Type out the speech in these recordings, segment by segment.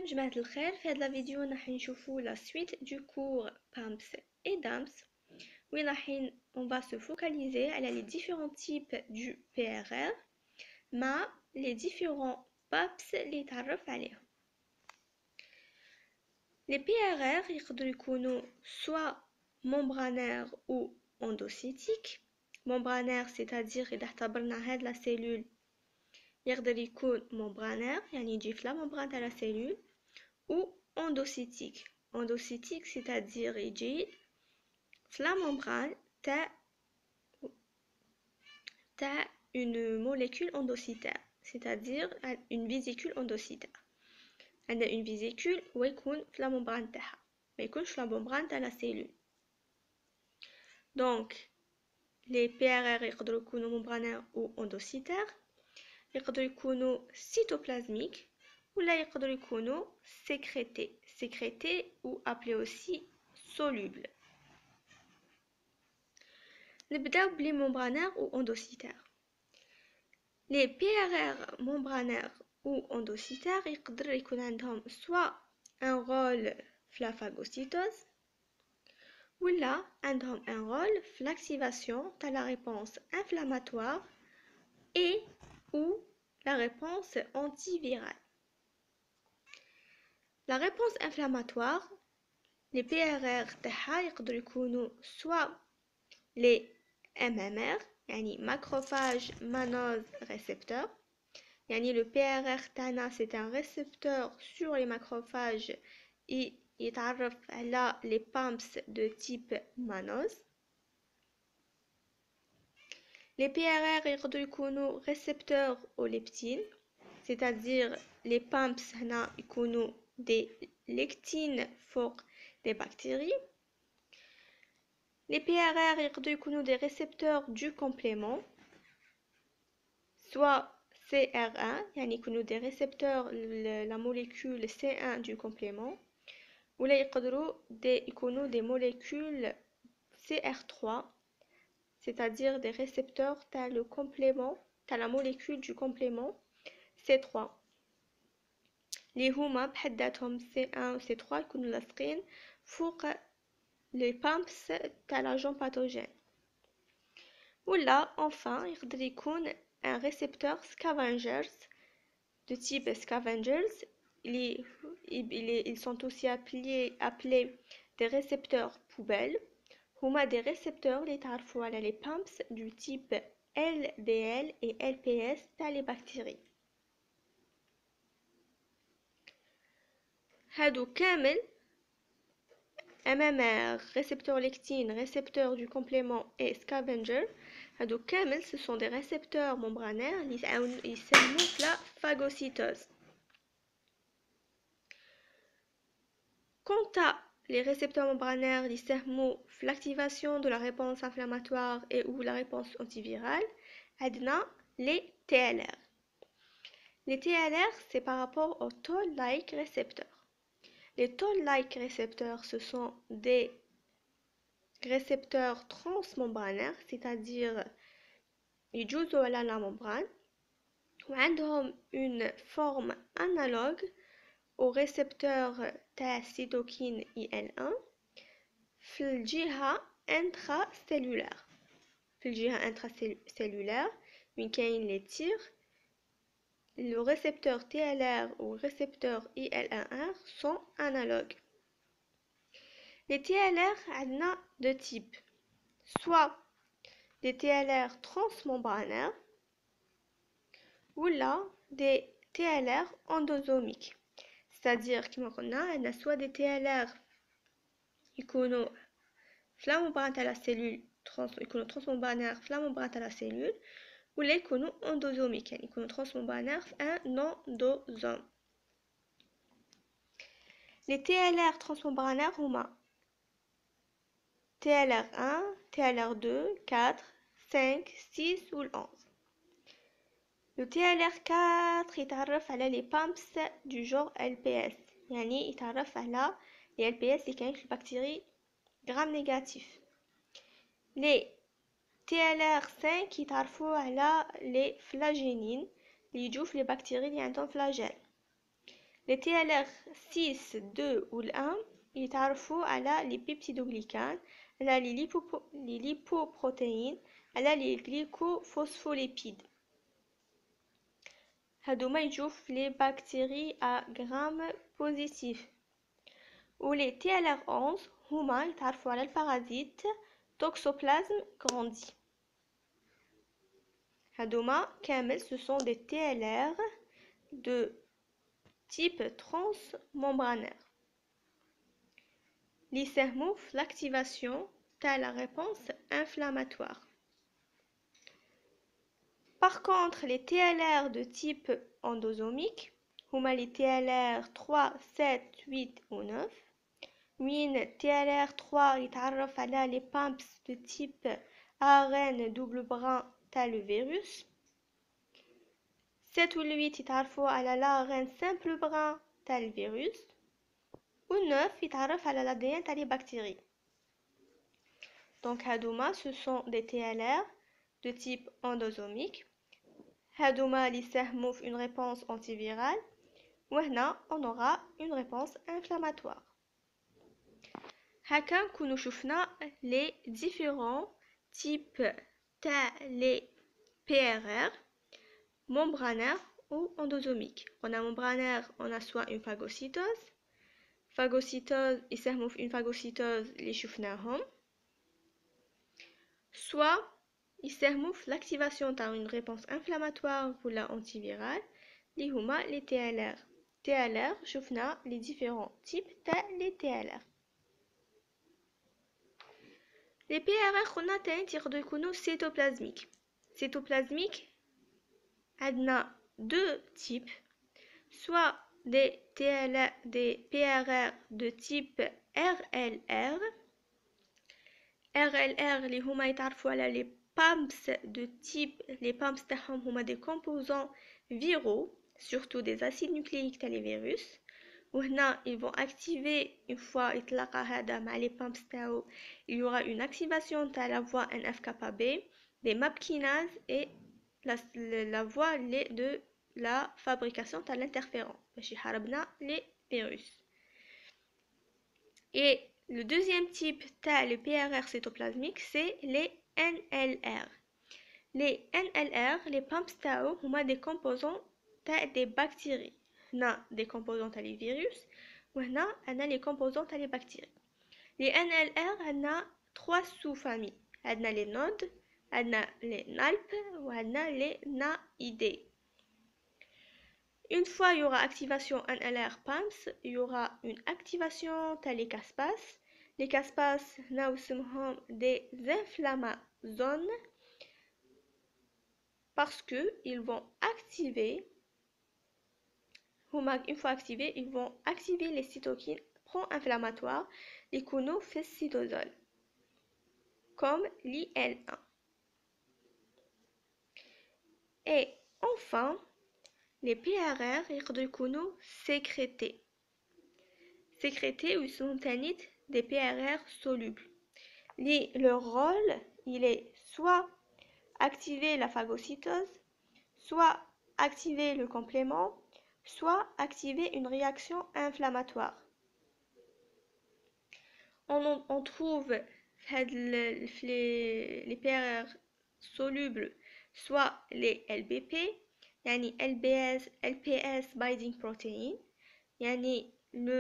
جماعة الخير، في هذا الفيديو راح نشوفوا la suite du cours PAMPS et DAMS où on va se focaliser على les différents types du PRR مع les différents PAPS اللي تعرف عليهم. Les PRR يقدروا يكونوا soit membranaires ou endocytiques. Membranaire c'est-à-dire إذا اعتبرنا هاد la cellule يقدر يكون membranaire يعني يجي في la membrane تاع la cellule ou endocytique. Endocytique c'est-à-dire يجي في la membrane تاع une molécule endocytaire c'est-à-dire une vésicule endocytaire. عندنا une vésicule ويكون في la membrane تاعها ما يكونش في la membrane تاع la cellule. Donc les PRR يقدروا يكونوا membranaires ou endocytaires، يقدروا يكونوا cytoplasmiques ولا يقدروا يكونوا sécrétés ou appelés aussi solubles. نبداو بلي membranaires ou endocytaires. Les PRR membranaires ou endocytaires يقدر يكون عندهم soit un rôle في la phagocytose ولا عندهم un rôle في l'activation de la réponse inflammatoire et ou la réponse antivirale. La réponse inflammatoire, les PRR تاعها يقدروا يكونوا soit les MMR يعني macrophage mannose récepteur، يعني le PRR تاعنا c'est un récepteur sur les macrophages et يتعرف على les PAMPs de type mannose. Les PRR يقدروا يكونوا récepteurs aux leptines، c'est-à-dire les PAMPs هنا يكونوا des lectines فوق des bactéries. Les PRR يقدروا يكونوا des récepteurs du complément، soit CR1 يعني يكونوا des récepteurs la molécule C1 du complément ولا يقدروا يكونوا des molécules CR3 c'est-à-dire des récepteurs t'as le complément t'as la molécule du complément C3 اللي هما بحداتهم C1 و C3 يكونوا لاصقين فوق les pumps تاع l'agent pathogène. ولا enfin يقدر يكون un récepteur scavengers de type scavengers. Ils sont aussi appelés des récepteurs poubelles. هما des récepteurs اللي تعرفوا على les pumps du type LDL et LPS تاع les bactéries. هادو كامل MMR, récepteur lectine, récepteur du complément et scavenger. هادو كامل ce sont des récepteurs membranaires اللي يسموا la phagocytose. Quant à les récepteurs membranaires ils servent l'activation de la réponse inflammatoire et ou la réponse antivirale, عندنا les TLR. Les TLR c'est par rapport aux toll-like récepteurs. Les toll-like récepteurs ce sont des récepteurs transmembranaires c'est-à-dire يجوزوا على la membrane وعندهم une forme analogue au récepteur تاع cytokine IL1 في الجهة intracellulaire. في الجهة intracellulaire وين كاين les tirs le récepteur TLR ou récepteur IL1R sont analogues. Les TLR عندنا deux types, soit des TLR transmembranaires ou là des TLR endosomiques. C'est-à-dire كما قلنا عندنا soit des TLR يكونوا في la membrane تاع la cellule يكونوا transmembranaires في la membrane تاع la cellule ولا يكونوا endosomiques يعني يكونوا transmembranaires في un endosome. Les TLR transmembranaires هما TLR1, TLR2, 4, 5, 6 ou 11. Le TLR4 يتعرف على les pumps du genre LPS يعني يتعرف على les LPS اللي كاين في البكتيري gram négatif. Les TLR5 يتعرفوا على les flagellines اللي يجوا في les bactéries اللي عندهم flagelle. Les TLR 6, 2 ou 1 يتعرفوا على les peptidoglycans, على les lipoprotéines, على les glycophospholipides. هادوما يجوا في les bactéries à gram positif. و les TLR 11 هما يتعرفوا على البارازيت Toxoplasme grandi. هادوما كامل ce sont des TLR de type transmembranaire. Li يساهموا في l'activation de la réponse inflammatoire. Par contre, les TLR de type endosomique, هما les TLR 3, 7, 8 ou 9. وين TLR 3 يتعرف على les pumps de type ARN double brin تاع le virus. 7 ou 8 يتعرفوا على l'ARN simple brin تاع le virus. و 9 يتعرف على l'ADN تاع les bactéries. Donc هادوما ce sont des TLR de type endosomique. هادوما اللي يساهموا في une réponse antivirale. وهنا on aura une réponse inflammatoire. هكا نكونوا شفنا les différents types تاع les PRR membranaires ou endosomiques. On a membranaire, on a soit une phagocytose. Phagocytose يساهموا في une phagocytose اللي شفناهم. Soit يساهموا في l'activation تاع une réponse inflammatoire ولا antivirale اللي هما les TLR. TLR شفنا les différents types تاع les TLR. Les PRR قلنا تاني يقدروا يكونوا cytoplasmiques. Cytoplasmiques عندنا deux types, soit des TLR, des PRR de type RLR. RLR اللي هما يتعرفوا على les pumps de type, les pumps تاعهم هما des composants viraux, surtout des acides nucléiques تاع les virus. وهنا ils vont activer une fois يتلاقى هذا مع les pumps تاعو, il y aura une activation تاع la voie NF-κB, des MAP kinases et la voie de la fabrication تاع l'interféron باش يحاربنا les virus. Et le deuxième type تاع le PRR cytoplasmique c'est les NLR. Les NLR, les pumps تاعو هما des composants تاع des bactéries. هنا des composants تاع les virus وهنا عندنا les composants تاع les bactéries. Les NLR عندنا trois sous-familles. عندنا les nodes, عندنا les NALP وعندنا les NAID. Une fois il y aura activation NLR pumps, il y aura une activation تاع les caspases. Les caspases هنا نسموهم des inflammasomes parce que ils vont activer, une fois activés, ils vont activer les cytokines pro-inflammatoires, les conofécytosols, comme l'IL1. Et enfin, les PRR يقدروا يكونوا sécrétés. Sécrétés ou ils sont des PRR solubles. Leur rôle, il est soit activer la phagocytose, soit activer le complément, soit activer une réaction inflammatoire. On trouve les PRR solubles, soit les LBP, yani LPS binding protein, yani le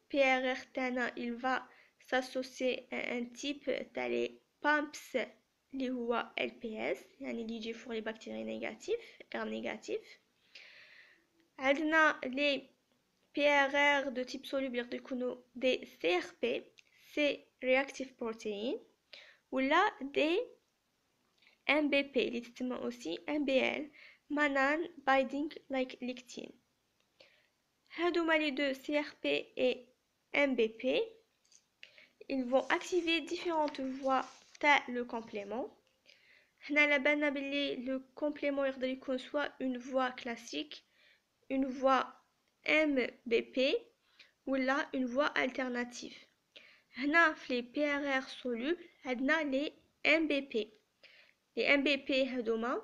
PRR تاعنا il va s'associer à un type تاع les pumps اللي هو LPS, يعني اللي يجي pour les bactéries négatives, R négatif. عندنا les PRR de type soluble يقدروا يكونوا des CRP, C reactive protein, ou là des MBP اللي تسمى aussi MBL, mannan binding like lectin. هادوما les deux CRP et MBP, ils vont activer différentes voies تاع le complément. هنا على بالنا بلي le complément يقدر يكون soit une voie classique, une voie MBP ou là une voie alternative. هنا في les PRR solubles عندنا les MBP. Les MBP هادوما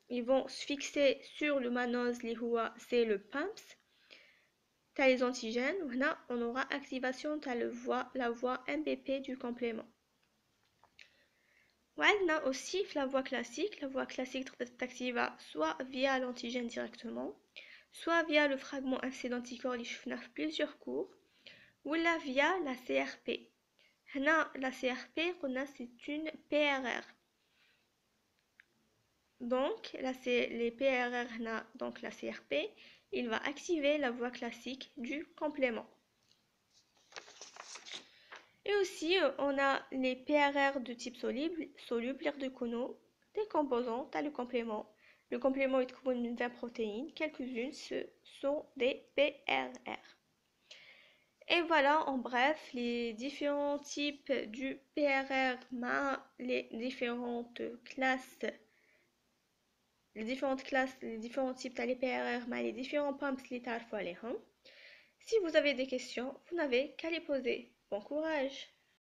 ils vont se fixer sur le mannose اللي هو c'est le pumps. t'as les antigènes, là on aura activation de la voie MBP du complément. وعندنا aussi la voie classique تقدر تactiver soit via l'antigène directement, soit via le fragment FC d'anticorps اللي شفناه في plusieurs cours, ou là via la CRP. هنا la CRP قلنا c'est une PRR. Donc là c'est les PRR هنا, donc la CRP, il va activer la voie classique du complément. Et aussi, on a les PRR de type soluble, l'air de Cono, des composants, tu as le complément. Le complément est composé de 20 protéines, quelques-unes, ce sont des PRR. Et voilà, en bref, les différents types du PRR, les différentes classes, les différents types, tu as les PRR, les différents pumps, les tarifs. Si vous avez des questions, vous n'avez qu'à les poser. Bon courage!